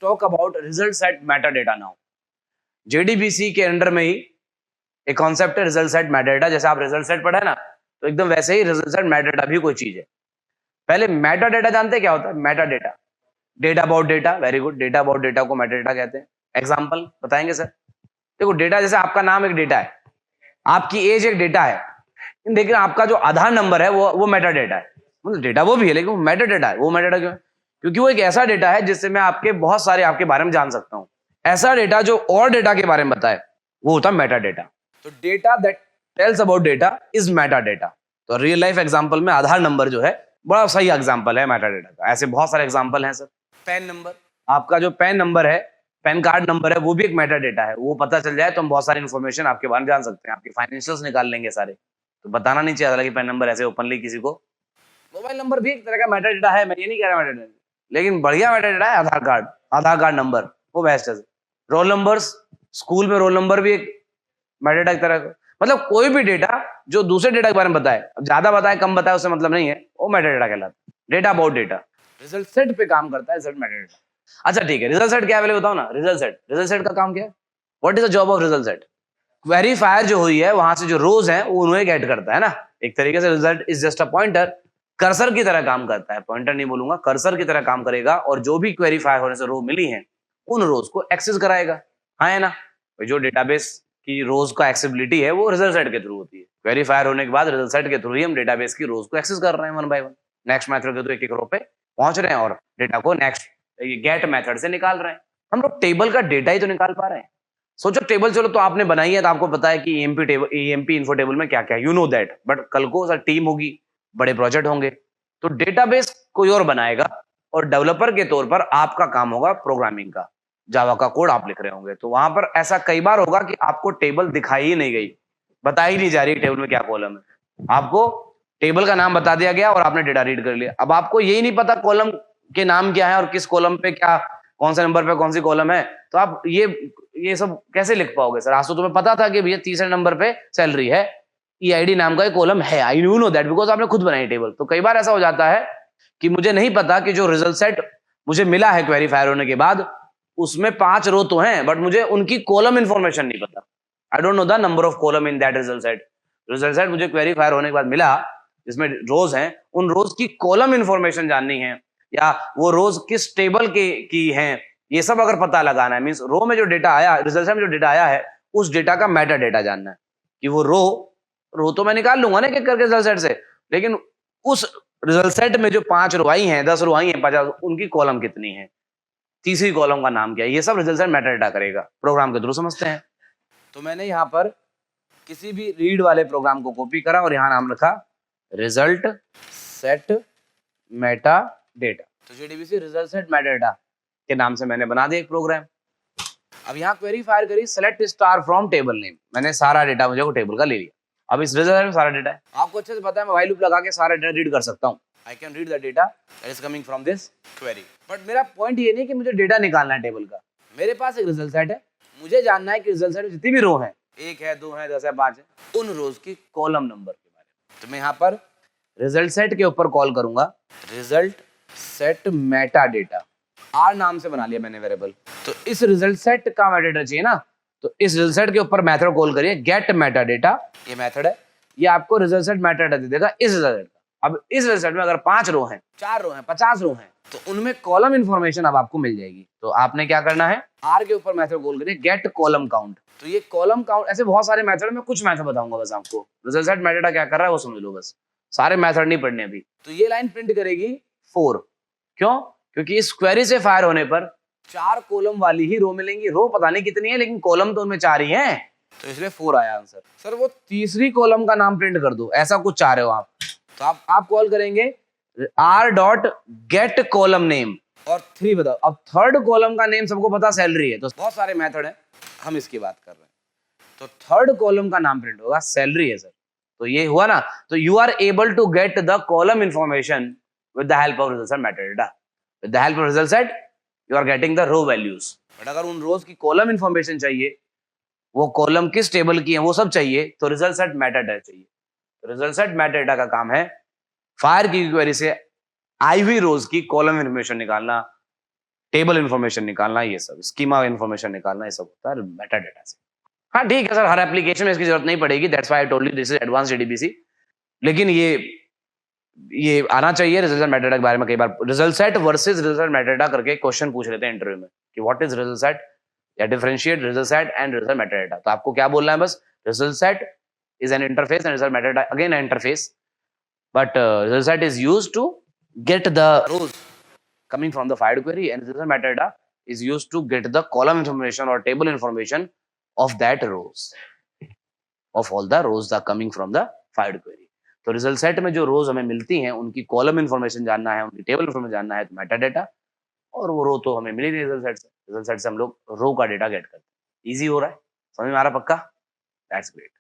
Talk about result set meta data now. JDBC के under में ही एक कॉन्सेप्ट है रिजल्ट सेट मेटा डेटा। जैसे आप रिजल्ट सेट पढ़ा है ना, तो एकदम वैसे ही रिजल्ट सेट मेटा डेटा भी कोई चीज है। पहले मेटा डेटा जानते हैं क्या होता है? Meta data, data about data. Very good, data about data को मेटा डेटा कहते हैं। एग्जांपल बताएंगे सर? देखो डेटा, जैसे आपका नाम एक डेटा है, आपकी एज एक डेटा है, लेकिन आपका जो आधार नंबर है वो मेटा डेटा है। मतलब डेटा वो भी है लेकिन वो मेटा डेटा है। वो मेटा डेटा क्यों है? क्योंकि वो एक ऐसा डेटा है जिससे मैं आपके बहुत सारे आपके बारे में जान सकता हूं। ऐसा डेटा जो और डेटा के बारे में बताए वो होता है मेटा डेटा। तो data that tells about data is Meta data. तो रियल लाइफ एग्जांपल में आधार नंबर जो है बड़ा सही एग्जांपल है मेटा डेटा का। ऐसे बहुत सारे एग्जांपल हैं सर। पैन नंबर, आपका जो पैन नंबर है, पैन कार्ड नंबर है, वो भी एक मेटा डेटा है। वो पता चल जाए तो हम बहुत सारी इन्फॉर्मेशन आपके बारे में जान सकते हैं। आपके फाइनेंशियल्स निकाल लेंगे सारे। तो बताना नहीं चाहिए कि पैन नंबर ऐसे ओपनली किसी को। मोबाइल नंबर भी एक तरह का मेटा डेटा है, मैं ये नहीं कह रहा मेटा डेटा, लेकिन बढ़िया मेटा डेटा है आधार कार्ड नंबर, वो बेस्ट है। रोल नंबर्स, स्कूल में रोल नंबर भी एक मेटा डेटा एक तरह का। मतलब कोई भी डेटा जो दूसरे डेटा के बारे में बताए, अब ज्यादा बताए कम बताए उससे मतलब नहीं है, वो मेटा डेटा कहलाता है। Data about data result set पे काम करता है, रिजल्ट मेटा डेटा। अच्छा ठीक है, रिजल्ट सेट क्या है पहले बताओ ना। रिजल्ट सेट का काम क्या है? What is the job of result set? क्वेरीफायर जो हुई है वहां से जो रोज है वो उन्हें गेट करता है ना। एक तरीके से result is just a pointer, cursor की तरह काम करता है। पॉइंटर नहीं बोलूंगा, कर्सर की तरह काम करेगा और जो भी क्वेरीफायर होने से रो मिली है उन रोज को एक्सेस कराएगा। हाँ है ना? जो डेटाबेस की रोज का एक्सेसिबिलिटी है वो रिजल्ट सेट के थ्रू होती है। क्वेरीफायर होने के बाद रिजल्ट सेट के थ्रू ही हम डेटाबेस की रोज को एक्सेस कर रहे हैं one by one. Next method के थ्रू एक एक रो पे पहुंच रहे हैं और डेटा को नेक्स्ट गेट मेथड से निकाल रहे हैं। हम लोग टेबल का डेटा ही तो निकाल पा रहे हैं। सोचो टेबल, चलो तो आपने बनाई है तो आपको पता है कि EMP table, EMP info table में क्या क्या, यू नो दैट। बट कल को सर टीम होगी, बड़े प्रोजेक्ट होंगे, तो डेटाबेस कोई और बनाएगा और डेवलपर के तौर पर आपका काम होगा प्रोग्रामिंग का। जावा का कोड आप लिख रहे होंगे, तो वहां पर ऐसा कई बार होगा कि आपको टेबल दिखाई ही नहीं गई, बताई नहीं जा रही टेबल में क्या कॉलम है। आपको टेबल का नाम बता दिया गया और आपने डेटा रीड कर लिया। अब आपको यही नहीं पता कॉलम के नाम क्या है और किस कॉलम पे क्या, कौन से नंबर पे कौन सी कॉलम है, तो आप ये सब कैसे लिख पाओगे सर? आज तो तुम्हें पता था कि भैया तीसरे नंबर पे सैलरी है, ईआईडी नाम का एक कॉलम है। आई नो दैट बिकॉज आपने खुद बनाई टेबल। तो कई बार ऐसा हो जाता है कि मुझे नहीं पता कि जो रिजल्ट सेट मुझे मिला है क्वेरीफायर होने के बाद, उसमें 5 रो तो हैं बट मुझे उनकी कॉलम इंफॉर्मेशन नहीं पता। I don't know the number of column in that result set. Result set मुझे क्वेरीफायर होने के बाद मिला जिसमें रोज हैं, उन रोज की कॉलम इंफॉर्मेशन जाननी है या वो रोज किस टेबल की हैं, ये सब अगर पता लगाना है। मींस रो में जो डेटा आया, रिजल्ट सेट में जो डेटा आया है, उस डेटा का मेटा डेटा जानना है कि वो रो तो मैं निकाल लूंगा ना एक करके रिजल्ट सेट से, लेकिन उस रिजल्ट सेट में जो 5 रो आई हैं, 10 रो आई हैं, 50, उनकी कॉलम कितनी है, तीसरी कॉलम का नाम क्या है, ये सब रिजल्ट सेट मेटा डेटा करेगा। प्रोग्राम के थ्रू समझते हैं। तो मैंने यहाँ पर किसी भी रीड वाले प्रोग्राम को कॉपी करा और यहाँ नाम रखा रिजल्ट सेट मेटा डेटा। तो JDBC result set meta data के नाम से मैंने बना दिया एक प्रोग्राम। अब यहाँ क्वेरी फायर करी select star from table name. मैंने सारा डेटा मुझे को टेबल का ले लिया। अब इस रिजल्ट में सारा डेटा है, आपको अच्छे से पता है, मैं व्हाइल लूप लगा के सारा डेटा रीड कर सकता हूँ। I can read the data that is coming from this query. But मेरा पॉइंट ये नहीं कि मुझे डेटा निकालना है टेबल का। मेरे पास एक रिजल्ट सेट है, मुझे जानना है कि रिजल्ट सेट में जितनी भी रो है, 1 है, 2 है, 10 है, 5 है, उन रोज की कॉलम नंबर के बारे में। तो मैं यहाँ पर रिजल्ट सेट के ऊपर कॉल करूंगा result set meta data. R नाम से बना लिया मैंने वेरिएबल। तो इस रिजल्ट सेट का मेटा डेटा चाहिए ना, तो इस रिजल्ट सेट के ऊपर मेथड कॉल करिए गेट मेटा डेटा। ये मेथड है, ये आपको रिजल्ट सेट मेटा डेटा दे देगा इस रिजल्ट सेट का। अब इस रिजल्ट सेट में अगर 5 रो हैं, 4 रो हैं, 50 रो हैं, तो उनमें कॉलम इंफॉर्मेशन अब आपको मिल जाएगी। तो आपने क्या करना है, आर के ऊपर मेथड कॉल करिए गेट कॉलम काउंट। तो ये कॉलम काउंट, ऐसे बहुत सारे मेथड, में कुछ मेथड बताऊंगा बस आपको। रिजल्ट सेट मेटा डेटा क्या कर रहा है वो समझ लो बस, सारे मेथड नहीं पढ़ने अभी। तो ये लाइन प्रिंट करेगी 4। क्यों? क्योंकि इस क्वेरी से फायर होने पर 4 कॉलम वाली ही रो मिलेंगी। रो पता नहीं कितनी है लेकिन कॉलम तो उनमें 4 ही हैं, तो इसलिए 4 आया आंसर। सर वो तीसरी कॉलम का नाम प्रिंट कर दो, ऐसा कुछ चाह रहे हो आप, तो आप कॉल करेंगे r dot gate column name और 3 बताओ। अब थर्ड कॉलम का नेम सबको पता सैलरी है, तो बहुत सारे मेथड है, हम इसकी बात कर रहे हैं। तो थर्ड कॉलम का नाम प्रिंट होगा सैलरी है सर। तो ये हुआ ना, तो you are able to get the column information with the help of result set meta data. With the help of result set you are getting the row values. But अगर उन रोज की column information चाहिए, वो column किस table की है वो सब चाहिए, तो रिजल्ट सेट मेटा डेटा चाहिए। तो रिजल्ट सेट मेटा डेटा का काम है फायर की क्वेरी से आई हुई रोज की कॉलम इंफॉर्मेशन निकालना। टेबल इन्फॉर्मेशन निकालना, ये सब स्कीमा इन्फॉर्मेशन निकालना, ये सब होता है मेटा डेटा से। हाँ ठीक है सर, हर एप्लीकेशन में इसकी जरूरत नहीं पड़ेगी, that's why I told you this is advance JDBC. लेकिन ये आना चाहिए रिजल्ट सेट मेटाडेटा के बारे में। कई बार result set versus result set metadata करके क्वेश्चन पूछ लेते हैं इंटरव्यू में कि व्हाट इज रिजल्ट सेट या differentiate result set and result metadata. तो आपको क्या बोलना है, बस result set is an interface and result metadata again an interface, but result set is used to get the rows coming from the fired query, and result metadata is used to get the column information or table information of that rows, of all the rows that are coming from the fired query. तो result set में जो रोज हमें मिलती हैं उनकी column information जानना है, उनकी टेबल इन्फॉर्मेशन जानना है तो मेटाडेटा, और वो रो तो हमें मिली नहीं रिजल्ट सेट से। रिजल्ट सेट से हम लोग रो का डेटा गेट करते हैं। इजी हो रहा है, समझ में आ रहा पक्का? That's great.